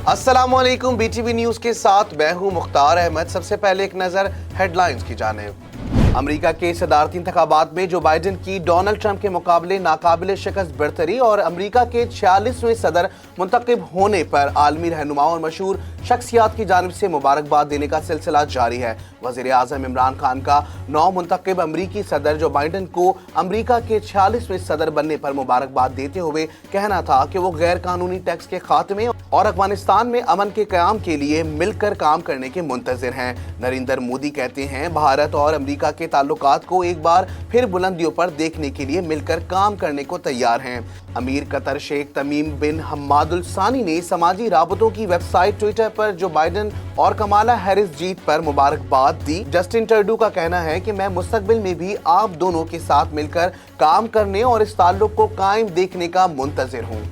अस्सलामुअलैकुम। BTV news के साथ मैं हूं मुख्तार अहमद। सबसे पहले एक नज़र हेडलाइंस की जानिब। अमेरिका के सदारती इंतखाबात में जो बाइडन की डोनाल्ड ट्रंप के मुकाबले नाकाबिले शिकस्त बरतरी और अमेरिका के 46वें सदर मुंतखब होने पर आलमी रहनुमाओं और मशहूर शख्सियात की जानिब से मुबारकबाद देने का सिलसिला जारी है। वज़ीर आज़म इमरान खान का नौ मुंतखब अमरीकी सदर जो बाइडन को अमरीका के 46वें सदर बनने पर मुबारकबाद देते हुए कहना था कि वो गैर कानूनी टैक्स के खात्मे और अफगानिस्तान में अमन के क़याम के लिए मिलकर काम करने के मुंतज़िर हैं। नरेंद्र मोदी कहते हैं भारत और अमरीका के ताल्लुकात को एक बार फिर बुलंदियों पर देखने के लिए मिलकर काम करने को तैयार हैं। अमीर कतर शेख तमीम बिन हम्मादुल सानी ने समाजी राबतों की वेबसाइट ट्विटर पर जो बाइडन और कमाला हैरिस जीत पर मुबारकबाद दी। जस्टिन ट्रूडो का कहना है कि मैं मुस्तकबिल में भी आप दोनों के साथ मिलकर काम करने और इस ताल्लुक को कायम देखने का मुंतज़िर हूँ।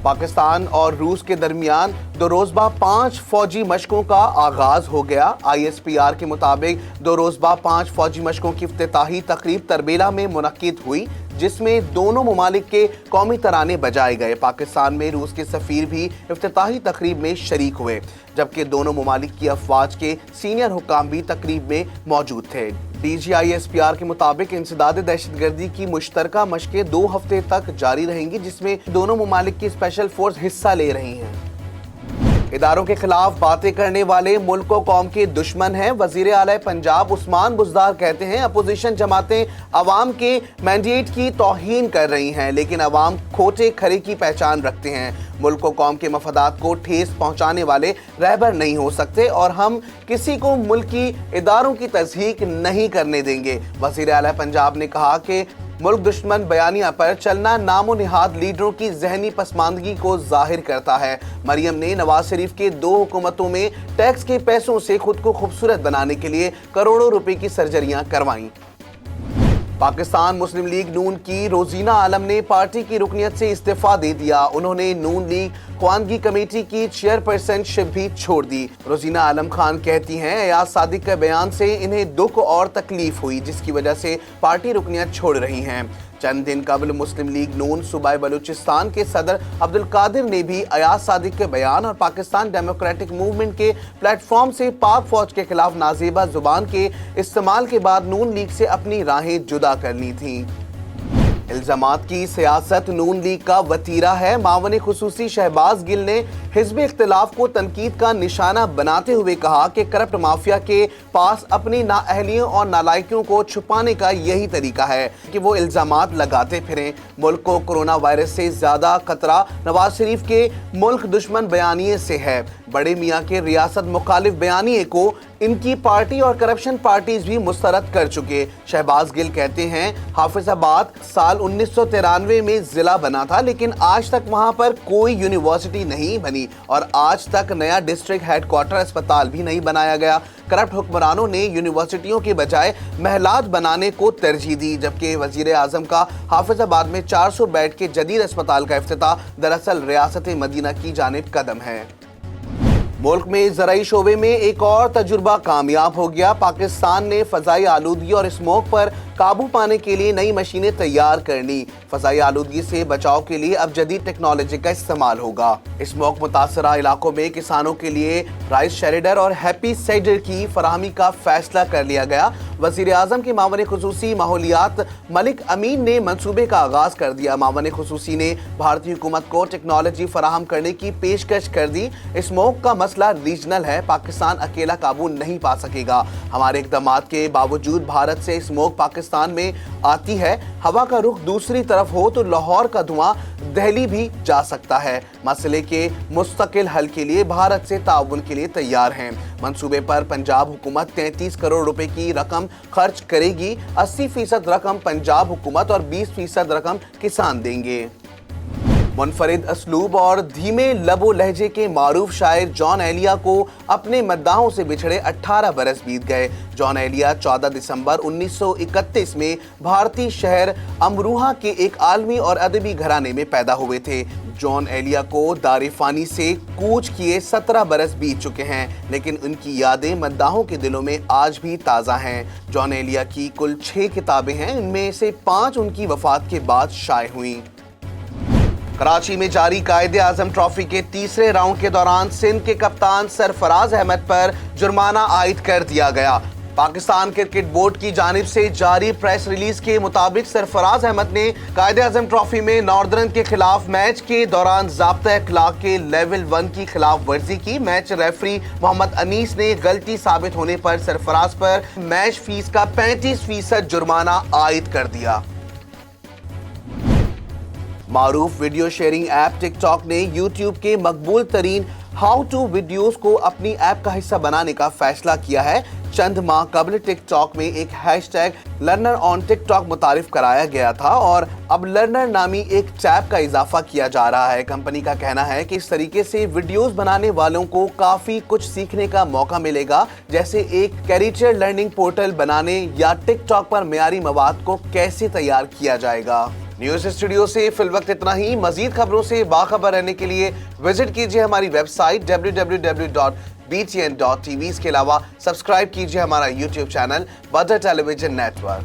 पाकिस्तान और रूस के दरमियान दो रोज़बा 5 फौजी मशकों का आगाज हो गया। ISPR के मुताबिक दो रोज़बा 5 फौजी मशकों की इफ्तिताही तकरीब तरबेला में मुनक्किद हुई, जिसमें दोनों ममालिक के कौमी तराने बजाए गए। पाकिस्तान में रूस के सफ़ीर भी इफ्तिताही तकरीब में शरीक हुए, जबकि दोनों ममालिक की अफवाज के सीनियर हुक्काम भी तकरीब में मौजूद थे। DG ISPR के मुताबिक इंसदाद दहशतगर्दी की मुश्तरका मशकें 2 हफ्ते तक जारी रहेंगी, जिसमें दोनों ममालिक की स्पेशल फोर्स हिस्सा ले रही हैं। इदारों के खिलाफ बातें करने वाले मुल्क व कौम के दुश्मन हैं। वजीर आला पंजाब उस्मान बुज़दार कहते हैं अपोजिशन जमातें अवाम के मैंडेट की तौहीन कर रही हैं, लेकिन अवाम खोटे खरे की पहचान रखते हैं। मुल्क व कौम के मफादात को ठेस पहुंचाने वाले रहबर नहीं हो सकते और हम किसी को मुल्की इदारों की तस्दीक नहीं करने देंगे। वजीर आला पंजाब ने कहा कि मुल्क दुश्मन बयानिया पर चलना नामो निहाद लीडरों की जहनी पसमानदगी को जाहिर करता है। मरियम ने नवाज शरीफ के 2 हुकूमतों में टैक्स के पैसों से खुद को खूबसूरत बनाने के लिए करोड़ों रुपए की सर्जरियां करवाईं। पाकिस्तान मुस्लिम लीग नून की रोजीना आलम ने पार्टी की रुकनियत से इस्तीफा दे दिया। उन्होंने नून लीग ख्वानगी कमेटी की चेयरपर्सनशिप भी छोड़ दी। रोजीना आलम खान कहती हैं अयाज सादिक के बयान से इन्हें दुख और तकलीफ हुई, जिसकी वजह से पार्टी रुकनियत छोड़ रही हैं। चंद दिन कबल मुस्लिम लीग नून सूबा बलूचिस्तान के सदर अब्दुल कादिर ने भी अयाज सादिक के बयान और पाकिस्तान डेमोक्रेटिक मूवमेंट के प्लेटफॉर्म से पाक फौज के खिलाफ नाजेबा जुबान के इस्तेमाल के बाद नून लीग से अपनी राहें जुदा कर ली थीं। इल्जामात की सियासत नून लीग का वतीरा है। मावन खुसूसी शहबाज गिल ने हिज़्ब इख्तिलाफ को तनकीद का निशाना बनाते हुए कहा कि करप्ट माफिया के पास अपनी नाअहलियों और नालायकियों को छुपाने का यही तरीका है कि वो इल्जामात लगाते फिरें। मुल्क को कोरोना वायरस से ज्यादा खतरा नवाज शरीफ के मुल्क दुश्मन बयानिए से है। बड़े मियाँ के रियासत मुखालिफ बयानिए को इनकी पार्टी और करप्शन पार्टीज भी मुस्तरद कर चुके। शहबाज गिल कहते हैं हाफिजाबाद साल 1993 में जिला बना था, लेकिन आज तक वहां पर कोई यूनिवर्सिटी नहीं बनी और आज तक नया डिस्ट्रिक्ट हेडक्वार्टर अस्पताल भी नहीं बनाया गया। करप्ट हुक्मरानों ने यूनिवर्सिटियों के बजाय महलात बनाने को तरजीह दी, जबकि वजीर आजम का हाफिजाबाद में 400 बेड के जदीद अस्पताल का इफ्तिताह दरअसल रियासत मदीना की जानिब कदम है। मुल्क में ज़राई शोबे में एक और तजुर्बा कामयाब हो गया। पाकिस्तान ने फ़ज़ाई आलूदगी और स्मोक पर काबू पाने के लिए नई मशीनें तैयार कर ली। फ़ज़ाई आलूदगी से बचाव के लिए अब जदीद टेक्नोलॉजी का इस्तेमाल होगा। स्मोक मुतासरा इलाकों में किसानों के लिए राइस शेल्टर और हैप्पी साइडर की फराहमी का फैसला कर लिया गया। वज़ीर आज़म के मावन खुसूसी माहौलियात मलिक अमीन ने मंसूबे का आगाज कर दिया। मावन खुसूसी ने भारतीय हुकूमत को टेक्नोलॉजी फराहम करने की पेशकश कर दी। स्मोक का मसला रीजनल है, पाकिस्तान अकेला काबू नहीं पा सकेगा। हमारे इक़दामात के बावजूद भारत से स्मोक पाकिस्तान में आती है। हवा का रुख दूसरी तरफ हो तो लाहौर का धुआं दिल्ली भी जा सकता है। मसले के मुस्तकिल हल के लिए भारत से ताउन के लिए तैयार हैं। मंसूबे पर पंजाब हुकूमत 33 करोड़ रुपए की रकम खर्च करेगी। 80% रकम पंजाब हुकूमत और 20% रकम किसान देंगे। मुनफरिद असलूब और धीमे लबो लहजे के मारूफ शायर जॉन एलिया को अपने मद्दाहों से बिछड़े 18 बरस बीत गए। जॉन एलिया 14 दिसंबर 1931 में भारतीय शहर अमरूहा के एक आलमी और अदबी घराने में पैदा हुए थे। जॉन एलिया को दारिफानी से कूच किए 17 बरस बीत चुके हैं, लेकिन उनकी यादें मद्दाहों के दिलों में आज भी ताज़ा हैं। जॉन एलिया की कुल 6 किताबें हैं, इनमें से 5 उनकी वफात के बाद शाये हुई। कराची में जारी कायदे आजम ट्रॉफी के तीसरे राउंड के दौरान सिंध के कप्तान सरफराज अहमद पर जुर्माना आयद कर दिया गया। पाकिस्तान क्रिकेट बोर्ड की जानिब से जारी प्रेस रिलीज के मुताबिक सरफराज अहमद ने कायदे आजम ट्रॉफी में नॉर्दर्न के खिलाफ मैच के दौरान ज़ाब्ता अखलाक के लेवल 1 की खिलाफ वर्जी की। मैच रेफरी मोहम्मद अनीस ने गलती साबित होने पर सरफराज पर मैच फीस का 35% जुर्माना आयद कर दिया। मारूफ वीडियो शेयरिंग ऐप टिकटॉक ने यूट्यूब के मकबूल तरीन हाउ टू वीडियोस को अपनी ऐप का हिस्सा बनाने का फैसला किया है। चंद माह कबल टिकटॉक में एक हैशटैग लर्नर ऑन टिकटॉक मुतारिफ कराया गया था और अब लर्नर नामी एक टैब का इजाफा किया जा रहा है। कंपनी का कहना है कि इस तरीके से वीडियोस बनाने वालों को काफी कुछ सीखने का मौका मिलेगा, जैसे एक कैरियर लर्निंग पोर्टल बनाने या टिकटॉक पर मियारी मवाद को कैसे तैयार किया जाएगा। न्यूज़ स्टूडियो से फिल वक्त इतना ही। मजीद खबरों से बाखबर रहने के लिए विजिट कीजिए हमारी वेबसाइट www.btn.tv। इसके अलावा सब्सक्राइब कीजिए हमारा यूट्यूब चैनल बदर टेलीविजन नेटवर्क।